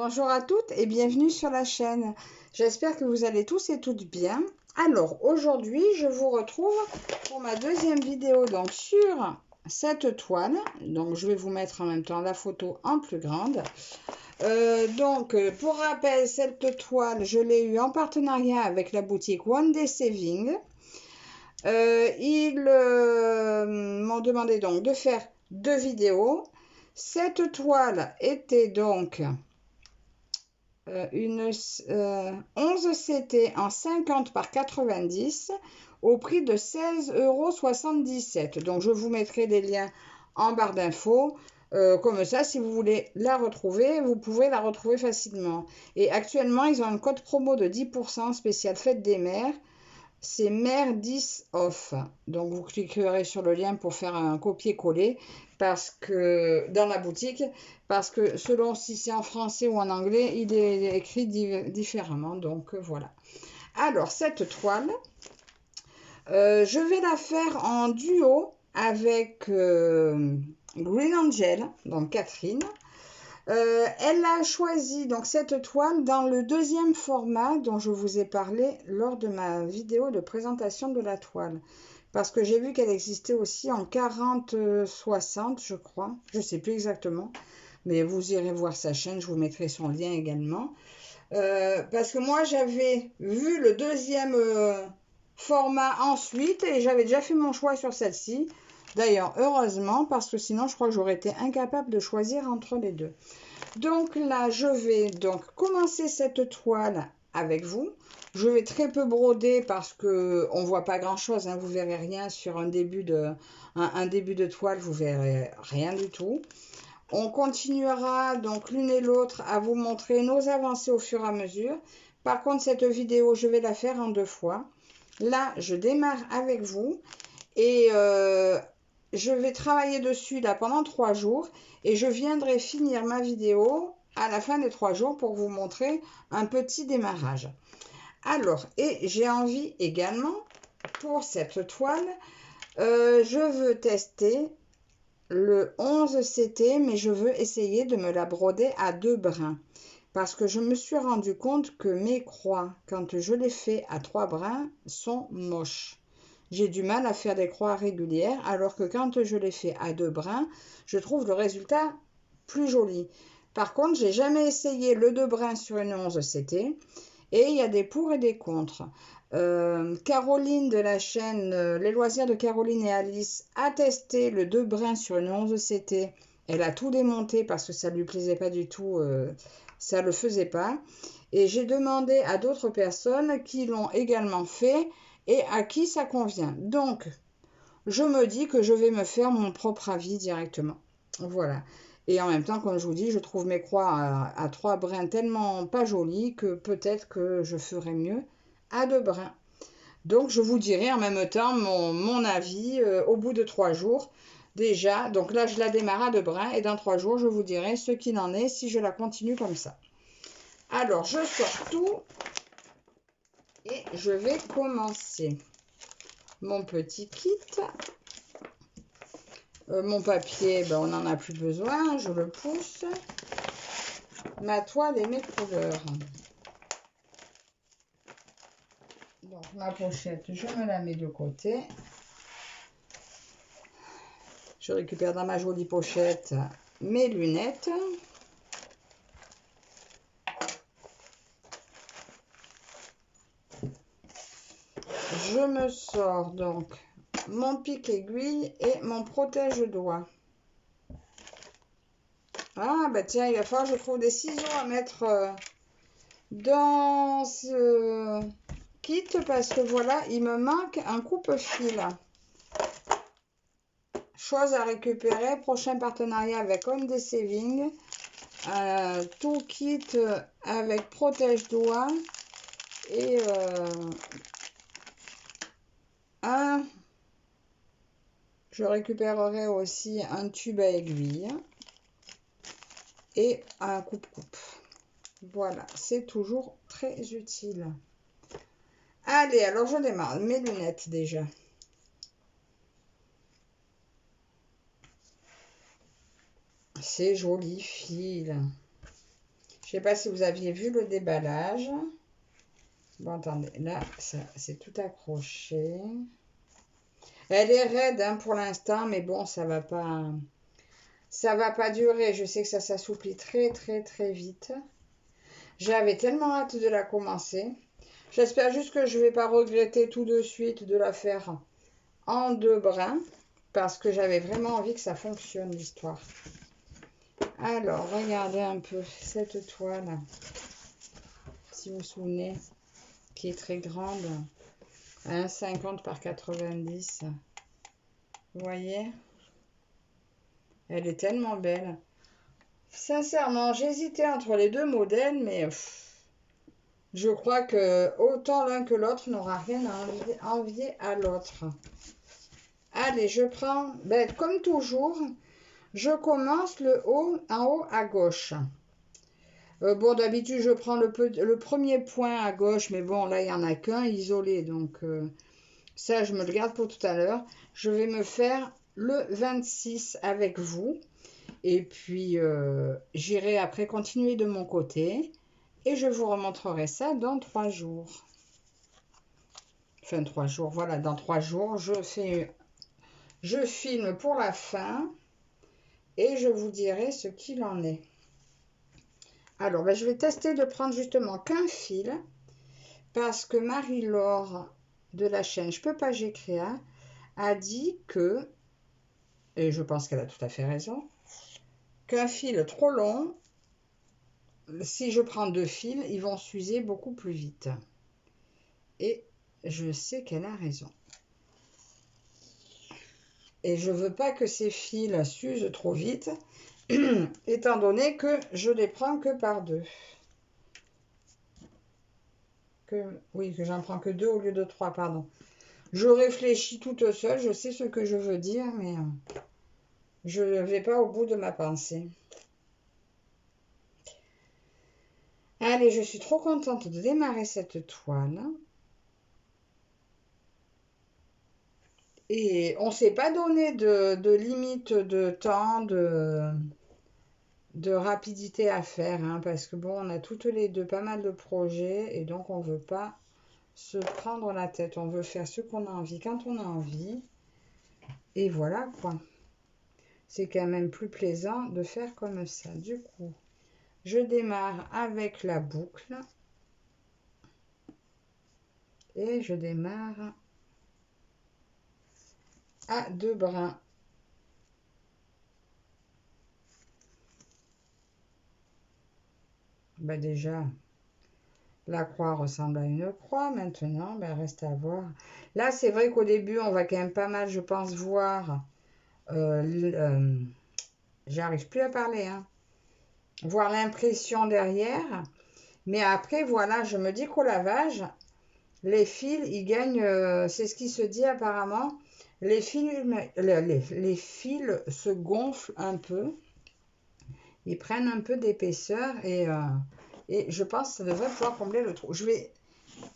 Bonjour à toutes et bienvenue sur la chaîne. J'espère que vous allez tous et toutes bien. Alors aujourd'hui, je vous retrouve pour ma deuxième vidéo donc sur cette toile. Donc je vais vous mettre en même temps la photo en plus grande. Pour rappel, cette toile, je l'ai eue en partenariat avec la boutique One Day Saving. Ils m'ont demandé donc de faire deux vidéos. Cette toile était donc une 11 CT en 50 par 90 au prix de 16,77 €. Donc je vous mettrai des liens en barre d'infos. Comme ça, si vous voulez la retrouver, vous pouvez la retrouver facilement. Et actuellement, ils ont un code promo de 10% spécial Fête des Mères. C'est mère 10 off. Donc vous cliquerez sur le lien pour faire un copier-coller parce que dans la boutique, parce que selon si c'est en français ou en anglais, il est écrit différemment. Donc voilà. Alors cette toile, je vais la faire en duo avec Green Angel, donc Catherine. Elle a choisi donc cette toile dans le deuxième format dont je vous ai parlé lors de ma vidéo de présentation de la toile. Parce que j'ai vu qu'elle existait aussi en 40-60, je crois. Je ne sais plus exactement. Mais vous irez voir sa chaîne, je vous mettrai son lien également. Parce que moi, j'avais vu le deuxième format ensuite et j'avais déjà fait mon choix sur celle-ci. D'ailleurs, heureusement, parce que sinon, je crois que j'aurais été incapable de choisir entre les deux. Donc là, je vais donc commencer cette toile avec vous. Je vais très peu broder parce que on voit pas grand-chose, hein, vous verrez rien sur un début de toile, vous verrez rien du tout. On continuera donc l'une et l'autre à vous montrer nos avancées au fur et à mesure. Par contre, cette vidéo, je vais la faire en deux fois. Là, je démarre avec vous et je vais travailler dessus là pendant 3 jours et je viendrai finir ma vidéo à la fin des 3 jours pour vous montrer un petit démarrage. Alors, et j'ai envie également pour cette toile, je veux tester le 11 CT, mais je veux essayer de me la broder à 2 brins. Parce que je me suis rendu compte que mes croix, quand je les fais à 3 brins, sont moches. J'ai du mal à faire des croix régulières, alors que quand je les fais à 2 brins, je trouve le résultat plus joli. Par contre, j'ai jamais essayé le 2 brins sur une 11 CT, et il y a des pour et des contre. Caroline de la chaîne Les Loisirs de Caroline et Alice a testé le 2 brins sur une 11 CT. Elle a tout démonté parce que ça ne lui plaisait pas du tout, ça ne le faisait pas. Et j'ai demandé à d'autres personnes qui l'ont également fait et à qui ça convient. Donc, je me dis que je vais me faire mon propre avis directement. Voilà. Et en même temps, comme je vous dis, je trouve mes croix à 3 brins tellement pas jolies que peut-être que je ferai mieux à 2 brins. Donc, je vous dirai en même temps mon avis au bout de 3 jours. Déjà, donc là, je la démarre à 2 brins et dans 3 jours, je vous dirai ce qu'il en est si je la continue comme ça. Alors, je sors tout et je vais commencer mon petit kit. Mon papier, ben, on n'en a plus besoin, je le pousse. Ma toile et mes couleurs. Donc ma pochette, je me la mets de côté. Je récupère dans ma jolie pochette mes lunettes. Je me sors donc mon pic aiguille et mon protège-doigts. Ah bah tiens, il va falloir que je trouve des ciseaux à mettre dans ce kit parce que voilà, il me manque un coupe-fil. Chose à récupérer, prochain partenariat avec One Day Saving. Tout kit avec protège-doigts et je récupérerai aussi un tube à aiguille et un coupe-coupe. Voilà, c'est toujours très utile. Allez, alors je démarre. Mes lunettes déjà. Ces jolis fils. Je sais pas si vous aviez vu le déballage. Bon, attendez, là, c'est tout accroché. Elle est raide hein, pour l'instant, mais bon, ça va pas durer. Je sais que ça s'assouplit très, très, très vite. J'avais tellement hâte de la commencer. J'espère juste que je ne vais pas regretter tout de suite de la faire en 2 brins, parce que j'avais vraiment envie que ça fonctionne, l'histoire. Alors, regardez un peu cette toile, si vous vous souvenez, qui est très grande, 1,50 par 90. Vous voyez? Elle est tellement belle. Sincèrement, j'hésitais entre les 2 modèles, mais je crois que autant l'un que l'autre n'aura rien à envier à l'autre. Allez, je prends, comme toujours, je commence le haut en haut à gauche. Bon, d'habitude, je prends le premier point à gauche, mais bon, là, il n'y en a qu'un isolé, donc ça, je me le garde pour tout à l'heure. Je vais me faire le 26 avec vous, et puis j'irai après continuer de mon côté, et je vous remontrerai ça dans 3 jours. Enfin, 3 jours, voilà, dans 3 jours, je filme pour la fin, et je vous dirai ce qu'il en est. Alors, je vais tester de prendre justement qu'un fil, parce que Marie-Laure de la chaîne Je peux pas, j'ai créé, a dit que, et je pense qu'elle a tout à fait raison, qu'un fil trop long, si je prends 2 fils, ils vont s'user beaucoup plus vite. Et je sais qu'elle a raison. Et je veux pas que ces fils s'usent trop vite, étant donné que je les prends que par 2. Oui, que j'en prends que 2 au lieu de 3, pardon. Je réfléchis toute seule, je sais ce que je veux dire, mais je ne vais pas au bout de ma pensée. Allez, je suis trop contente de démarrer cette toile. Et on ne s'est pas donné de limite de temps, de rapidité à faire, hein, parce que bon, on a toutes les deux pas mal de projets, et donc on ne veut pas se prendre la tête. On veut faire ce qu'on a envie quand on a envie. Et voilà quoi. C'est quand même plus plaisant de faire comme ça. Du coup, je démarre avec la boucle. Et je démarre à 2 brins. Déjà, la croix ressemble à une croix. Maintenant, reste à voir. Là, c'est vrai qu'au début, on va quand même pas mal, je pense, voir. J'arrive plus à parler, hein. Voir l'impression derrière. Mais après, voilà, je me dis qu'au lavage, les fils, ils gagnent, c'est ce qui se dit apparemment, les fils se gonflent un peu, ils prennent un peu d'épaisseur et je pense que ça devrait pouvoir combler le trou. Je vais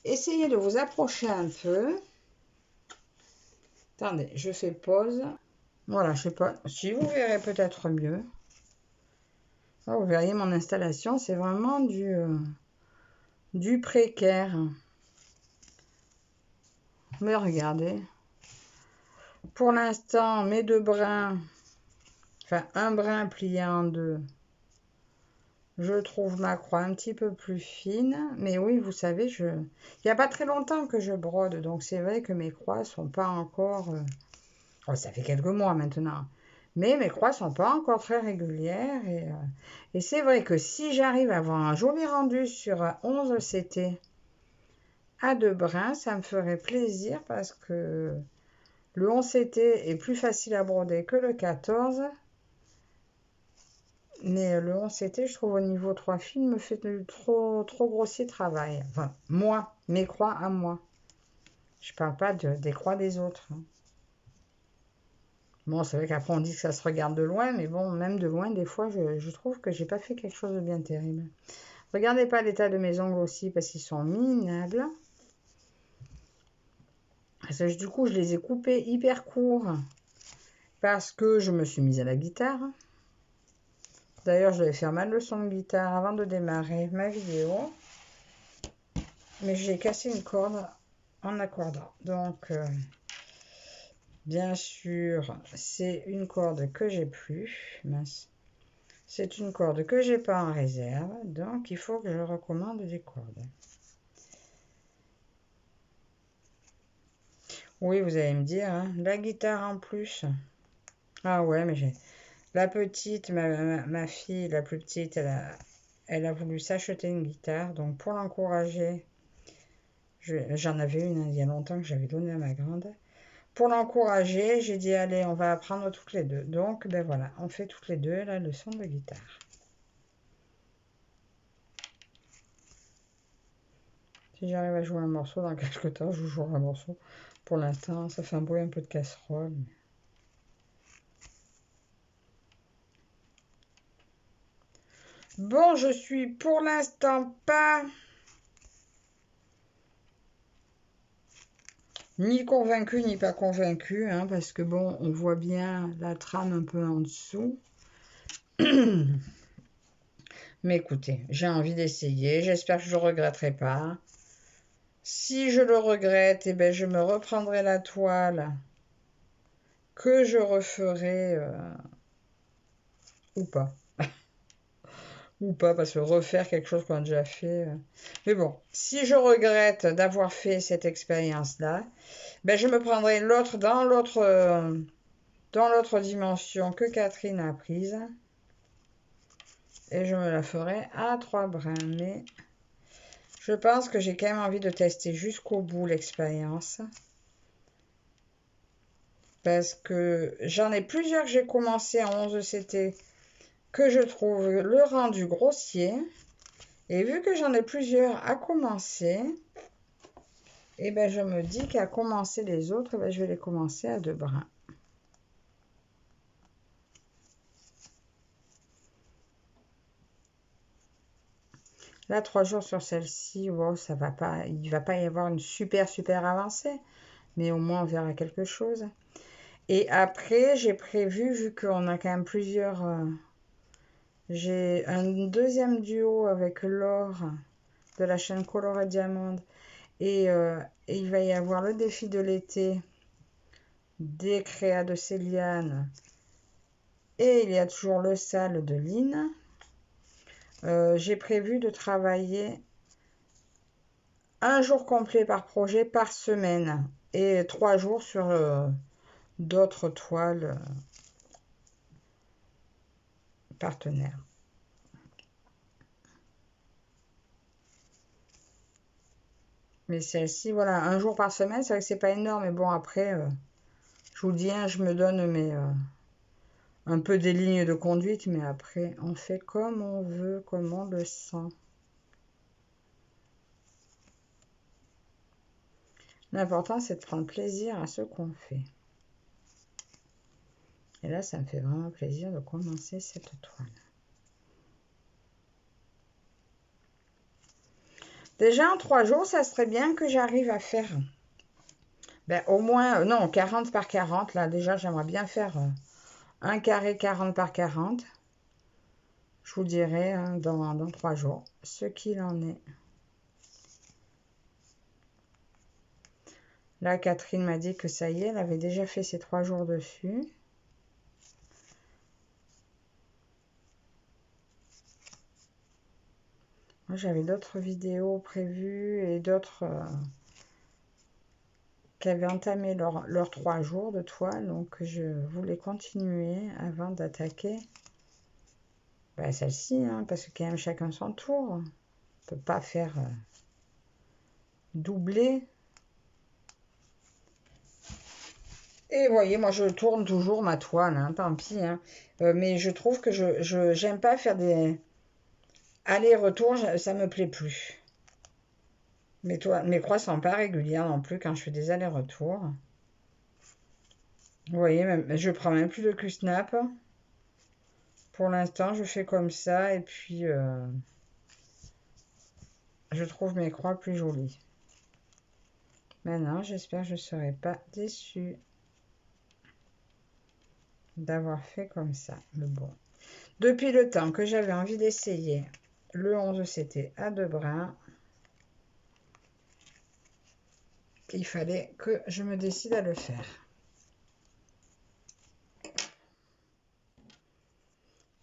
essayer de vous approcher un peu. Attendez, je fais pause. Voilà, je sais pas si vous verrez peut-être mieux. Là, vous verriez mon installation, c'est vraiment du précaire. Mais regardez. Pour l'instant, mes 2 brins, enfin un brin plié en 2, je trouve ma croix un petit peu plus fine. Mais oui, vous savez, il n'y a pas très longtemps que je brode, donc c'est vrai que mes croix sont pas encore... Oh, ça fait quelques mois maintenant. Mais mes croix sont pas encore très régulières. Et c'est vrai que si j'arrive à avoir un joli rendu sur 11 CT à 2 brins, ça me ferait plaisir parce que le 11 CT est plus facile à broder que le 14. Mais le 11 CT, je trouve au niveau 3 fils, me fait trop grossier travail. Enfin, moi, mes croix à moi. Je parle pas des croix des autres. Bon, c'est vrai qu'après on dit que ça se regarde de loin, mais bon, même de loin, des fois, je trouve que j'ai pas fait quelque chose de bien terrible. Regardez pas l'état de mes ongles aussi, parce qu'ils sont minables. Du coup, je les ai coupés hyper courts, parce que je me suis mise à la guitare. D'ailleurs, je vais faire ma leçon de guitare avant de démarrer ma vidéo. Mais j'ai cassé une corde en accordant. Donc, bien sûr, c'est une corde que j'ai plus. Mince. C'est une corde que j'ai pas en réserve. Donc, il faut que je recommande des cordes. Oui, vous allez me dire, hein, la guitare en plus. Ah ouais, mais j'ai... La petite, ma fille, la plus petite, elle a voulu s'acheter une guitare. Donc, pour l'encourager, j'en avais une il y a longtemps que j'avais donnée à ma grande. Pour l'encourager, j'ai dit, allez, on va apprendre toutes les deux. Donc, ben voilà, on fait toutes les deux la leçon de guitare. Si j'arrive à jouer un morceau dans quelques temps, je jouerai un morceau. Pour l'instant, ça fait un bruit un peu de casserole. Bon, je suis pour l'instant pas ni convaincu ni pas convaincu, hein, parce que bon, on voit bien la trame un peu en dessous. Mais écoutez, j'ai envie d'essayer, j'espère que je ne regretterai pas. Si je le regrette, eh ben, je me reprendrai la toile que je referai ou pas. Ou pas, parce que refaire quelque chose qu'on a déjà fait. Mais bon, si je regrette d'avoir fait cette expérience-là, ben, je me prendrai l'autre dans l'autre dimension que Catherine a prise. Et je me la ferai à 3 brins. Mais je pense que j'ai quand même envie de tester jusqu'au bout l'expérience. Parce que j'en ai plusieurs que j'ai commencé en 11 CT que je trouve le rendu grossier. Et vu que j'en ai plusieurs à commencer, et ben je me dis qu'à commencer les autres, ben je vais les commencer à 2 brins. Là, 3 jours sur celle-ci, wow, ça va pas, il ne va pas y avoir une super avancée, mais au moins on verra quelque chose. Et après, j'ai prévu, vu qu'on a quand même plusieurs, j'ai un deuxième duo avec Laure de la chaîne Coloré Diamond, et il va y avoir le défi de l'été des créas de Céliane, et il y a toujours le sale de Lynn. J'ai prévu de travailler un jour complet par projet par semaine et 3 jours sur d'autres toiles partenaires. Mais celle-ci, voilà, un jour par semaine, c'est vrai que c'est pas énorme, mais bon, après, je vous dis, hein, je me donne un peu des lignes de conduite, mais après, on fait comme on veut, comme on le sent. L'important, c'est de prendre plaisir à ce qu'on fait. Et là, ça me fait vraiment plaisir de commencer cette toile. Déjà, en 3 jours, ça serait bien que j'arrive à faire ben, au moins, non, 40 par 40. Là, déjà, j'aimerais bien faire un carré 40 par 40. Je vous dirai hein, dans 3 jours ce qu'il en est. Là, Catherine m'a dit que ça y est, elle avait déjà fait ses 3 jours dessus. Moi, j'avais d'autres vidéos prévues et d'autres qui avaient entamé leurs 3 jours de toile. Donc, je voulais continuer avant d'attaquer ben, celle-ci, hein, parce que quand même chacun son tour. On ne peut pas faire doubler. Et vous voyez, moi je tourne toujours ma toile, hein, tant pis. Hein. Mais je trouve que je j'aime pas faire des allers-retours, ça me plaît plus. Mes croix sont pas régulières non plus quand je fais des allers-retours. Vous voyez, même, je prends même plus de Q-snap. Pour l'instant, je fais comme ça et puis je trouve mes croix plus jolies. Maintenant, j'espère que je ne serai pas déçue d'avoir fait comme ça. Mais bon, Depuis le temps que j'avais envie d'essayer le 11 CT à 2 brins, il fallait que je me décide à le faire.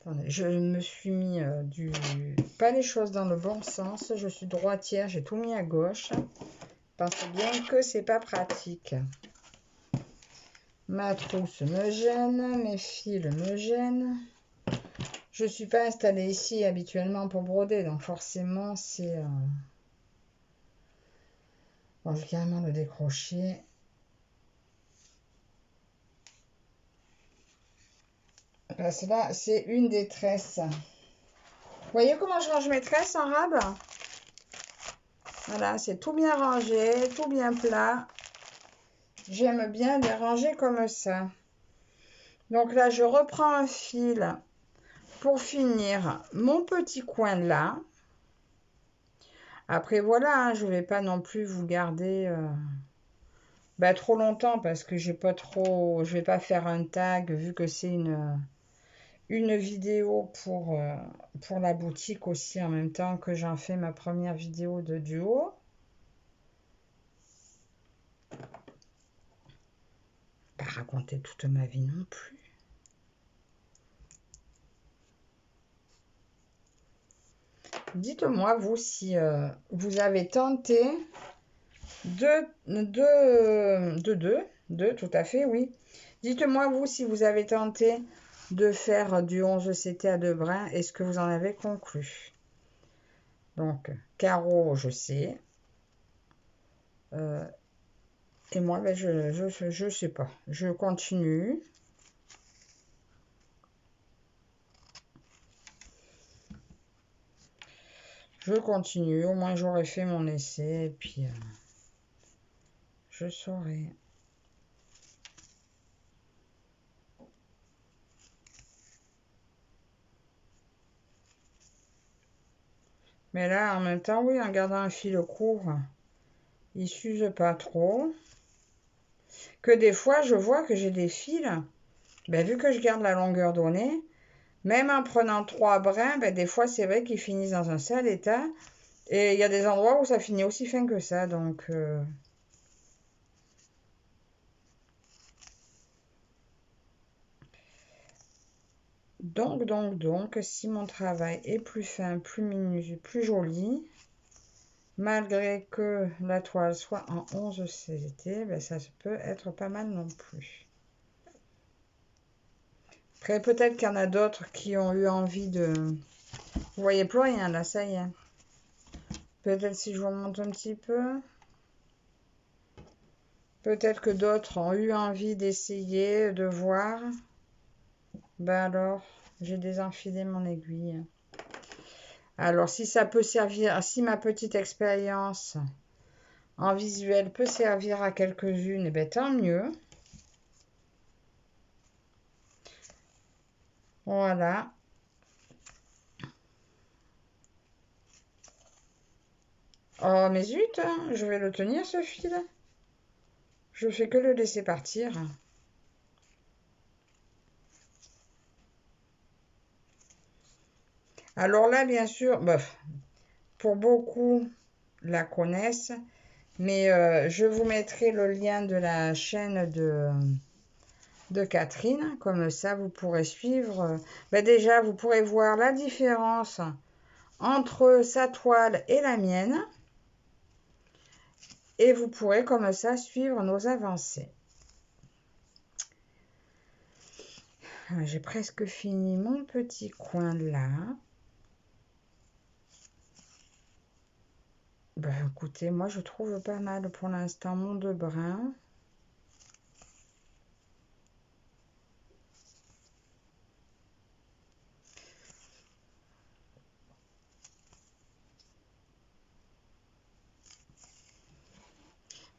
Attendez, je me suis mis pas les choses dans le bon sens. Je suis droitière, j'ai tout mis à gauche. Pensez bien que c'est pas pratique. Ma trousse me gêne, mes fils me gênent. Je ne suis pas installée ici habituellement pour broder, donc forcément c'est... Bon, je vais carrément le décrocher. Parce que là, c'est une des tresses. Vous voyez comment je range mes tresses en rab? Voilà, c'est tout bien rangé, tout bien plat. J'aime bien les ranger comme ça. Donc là, je reprends un fil pour finir mon petit coin là. Après, voilà, hein, je ne vais pas non plus vous garder trop longtemps parce que j'ai pas trop... Je vais pas faire un tag vu que c'est une vidéo pour la boutique aussi en même temps que j'en fais ma première vidéo de duo. Pas raconter toute ma vie non plus. Dites-moi, vous, si vous avez tenté de, tout à fait, oui. Dites-moi, vous, si vous avez tenté de faire du 11 CT à 2 brins, est-ce que vous en avez conclu? Donc, carreau, je sais. Et moi, ben, je sais pas. Je continue. Je continue. Au moins, j'aurai fait mon essai. Et puis, je saurai. Mais là, en même temps, oui, en gardant un fil court, il s'use pas trop. Que des fois, je vois que j'ai des fils, ben, vu que je garde la longueur donnée, même en prenant 3 brins, ben, des fois, c'est vrai qu'ils finissent dans un sale état. Et il y a des endroits où ça finit aussi fin que ça, donc... Donc, si mon travail est plus fin, plus minutieux, plus joli, malgré que la toile soit en 11 CT, ben ça peut être pas mal non plus. Après, peut-être qu'il y en a d'autres qui ont eu envie de... Vous voyez plus rien là, ça y est. Peut-être si je vous remonte un petit peu. Peut-être que d'autres ont eu envie d'essayer, de voir. Ben alors, j'ai désenfilé mon aiguille. Alors, si ça peut servir, si ma petite expérience en visuel peut servir à quelques-unes, eh ben, tant mieux. Voilà. Oh, mais zut, hein, je vais le tenir ce fil. Je fais que le laisser partir. Alors là, bien sûr, pour beaucoup la connaissent, mais je vous mettrai le lien de la chaîne de Catherine, comme ça vous pourrez suivre. Déjà, vous pourrez voir la différence entre sa toile et la mienne, et vous pourrez comme ça suivre nos avancées. J'ai presque fini mon petit coin là. Écoutez, moi je trouve pas mal pour l'instant mon 2 brins.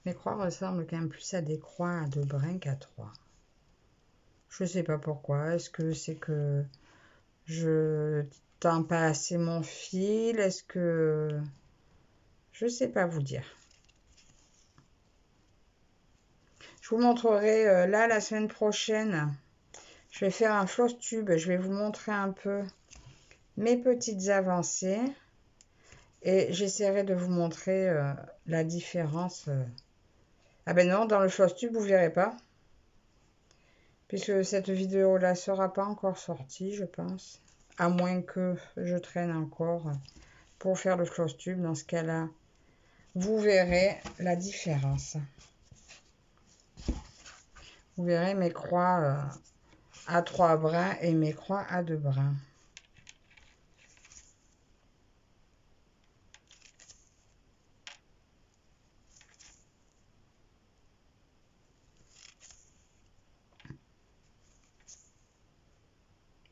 Mes croix ressemblent quand même plus à des croix à 2 brins qu'à 3. Je sais pas pourquoi. Est-ce que c'est que je tends pas assez mon fil? Est-ce que... Je sais pas vous dire. Je vous montrerai là la semaine prochaine Je vais faire un floss tube. Je vais vous montrer un peu mes petites avancées. Et j'essaierai de vous montrer la différence. Ah ben non, dans le floss tube, vous verrez pas. Puisque cette vidéo-là sera pas encore sortie, je pense. À moins que je traîne encore pour faire le floss tube. Dans ce cas-là, vous verrez la différence. Vous verrez mes croix à 3 brins et mes croix à 2 brins.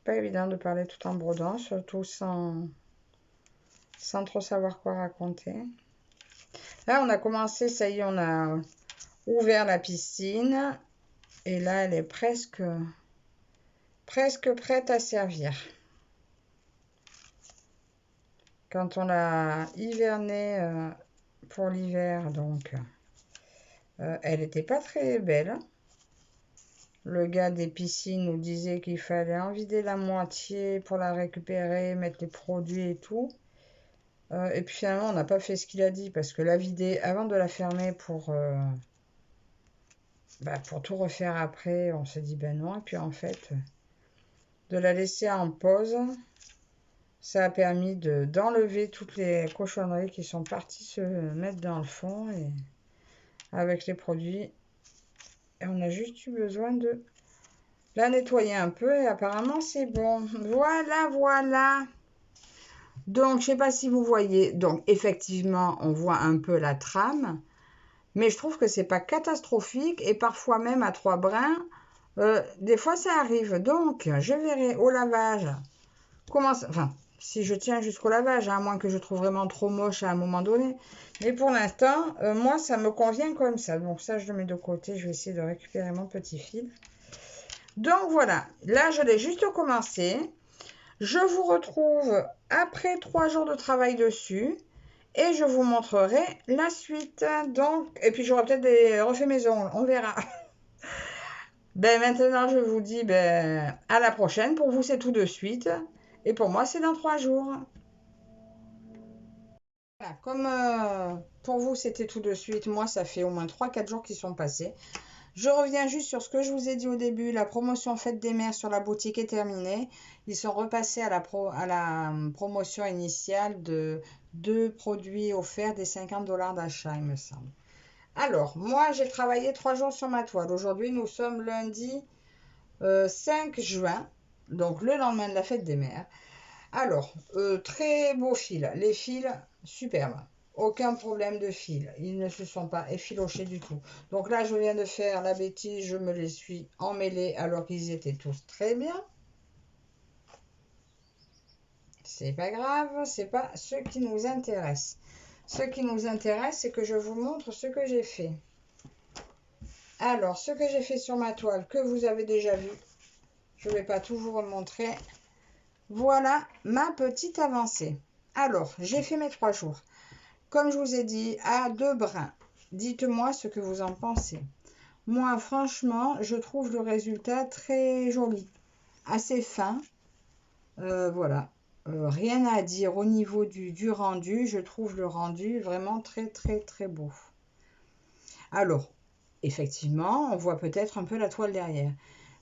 Pas évident de parler tout en brodant, surtout sans trop savoir quoi raconter. Là, on a commencé, ça y est, on a ouvert la piscine. Et là, elle est presque prête à servir. Quand on l'a hivernée pour l'hiver, donc, elle n'était pas très belle. Le gars des piscines nous disait qu'il fallait en vider la moitié pour la récupérer, mettre les produits et tout. Et puis finalement, on n'a pas fait ce qu'il a dit parce que la vider avant de la fermer pour tout refaire après, on s'est dit ben non. Et puis en fait, de la laisser en pause, ça a permis d'enlever toutes les cochonneries qui sont parties se mettre dans le fond et avec les produits. Et on a juste eu besoin de la nettoyer un peu et apparemment c'est bon. Voilà. Donc, je sais pas si vous voyez. Donc, effectivement, on voit un peu la trame. Mais je trouve que c'est pas catastrophique. Et parfois même à 3 brins, des fois ça arrive. Donc, je verrai au lavage comment ça... Enfin, si je tiens jusqu'au lavage, à moins que je trouve vraiment trop moche à un moment donné. Mais pour l'instant, moi, ça me convient comme ça. Donc ça, je le mets de côté. Je vais essayer de récupérer mon petit fil. Donc voilà, là, je l'ai juste commencé. Je vous retrouve après 3 jours de travail dessus. Et je vous montrerai la suite. Donc, et puis, j'aurai peut-être refait mes ongles. On verra. Maintenant, je vous dis à la prochaine. Pour vous, c'est tout de suite. Et pour moi, c'est dans 3 jours. Voilà, comme pour vous, c'était tout de suite, moi, ça fait au moins 3-4 jours qui sont passés. Je reviens juste sur ce que je vous ai dit au début. La promotion Fête des Mères sur la boutique est terminée. Ils sont repassés à la promotion initiale de 2 produits offerts des 50 $ d'achat, il me semble. Alors, moi, j'ai travaillé 3 jours sur ma toile. Aujourd'hui, nous sommes lundi 5 juin, donc le lendemain de la Fête des Mères. Alors, très beau fil. Les fils, superbes. Aucun problème de fil. Ils ne se sont pas effilochés du tout. Donc là, je viens de faire la bêtise. Je me les suis emmêlés alors qu'ils étaient tous très bien. C'est pas grave. C'est pas ce qui nous intéresse. Ce qui nous intéresse, c'est que je vous montre ce que j'ai fait. Alors, ce que j'ai fait sur ma toile, que vous avez déjà vu. Je ne vais pas tout vous remontrer. Voilà ma petite avancée. Alors, j'ai fait mes 3 jours. Comme je vous ai dit, à 2 brins. Dites-moi ce que vous en pensez. Moi, franchement, je trouve le résultat très joli. Assez fin. Voilà. Rien à dire au niveau du rendu. Je trouve le rendu vraiment très beau. Alors, effectivement, on voit peut-être un peu la toile derrière.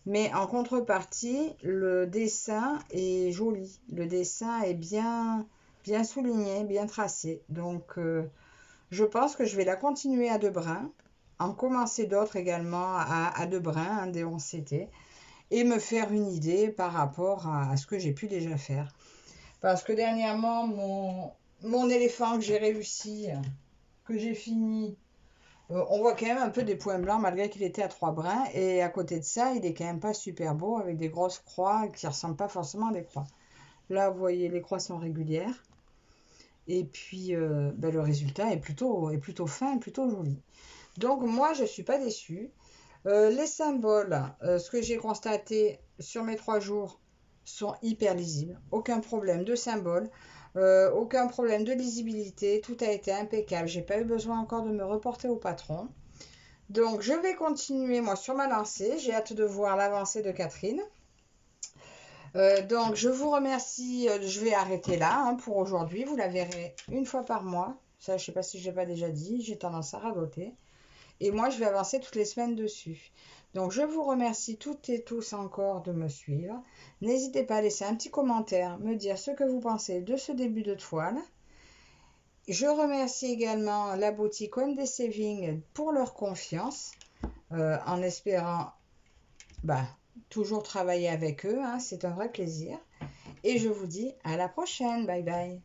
Mais en contrepartie, le dessin est joli. Le dessin est bien souligné, bien tracé. Donc, je pense que je vais la continuer à 2 brins, en commencer d'autres également à 2 brins, des 11 CT, et me faire une idée par rapport à ce que j'ai pu déjà faire. Parce que dernièrement, mon éléphant que j'ai réussi, que j'ai fini, on voit quand même un peu des points blancs malgré qu'il était à 3 brins. Et à côté de ça, il est quand même pas super beau avec des grosses croix qui ne ressemblent pas forcément à des croix. Là, vous voyez, les croix sont régulières. Et puis, le résultat est plutôt fin et plutôt joli. Donc, moi, je ne suis pas déçue. Les symboles, ce que j'ai constaté sur mes 3 jours, sont hyper lisibles. Aucun problème de symbole. Aucun problème de lisibilité. Tout a été impeccable. J'ai pas eu besoin encore de me reporter au patron. Donc, je vais continuer, moi, sur ma lancée. J'ai hâte de voir l'avancée de Catherine. Donc, je vous remercie. Je vais arrêter là hein, pour aujourd'hui. Vous la verrez une fois par mois. Ça, je ne sais pas si je l'ai pas déjà dit. J'ai tendance à radoter. Et moi, je vais avancer toutes les semaines dessus. Donc, je vous remercie toutes et tous encore de me suivre. N'hésitez pas à laisser un petit commentaire, me dire ce que vous pensez de ce début de toile. Je remercie également la boutique One Day Saving pour leur confiance, en espérant toujours travailler avec eux. Hein, c'est un vrai plaisir. Et je vous dis à la prochaine. Bye bye.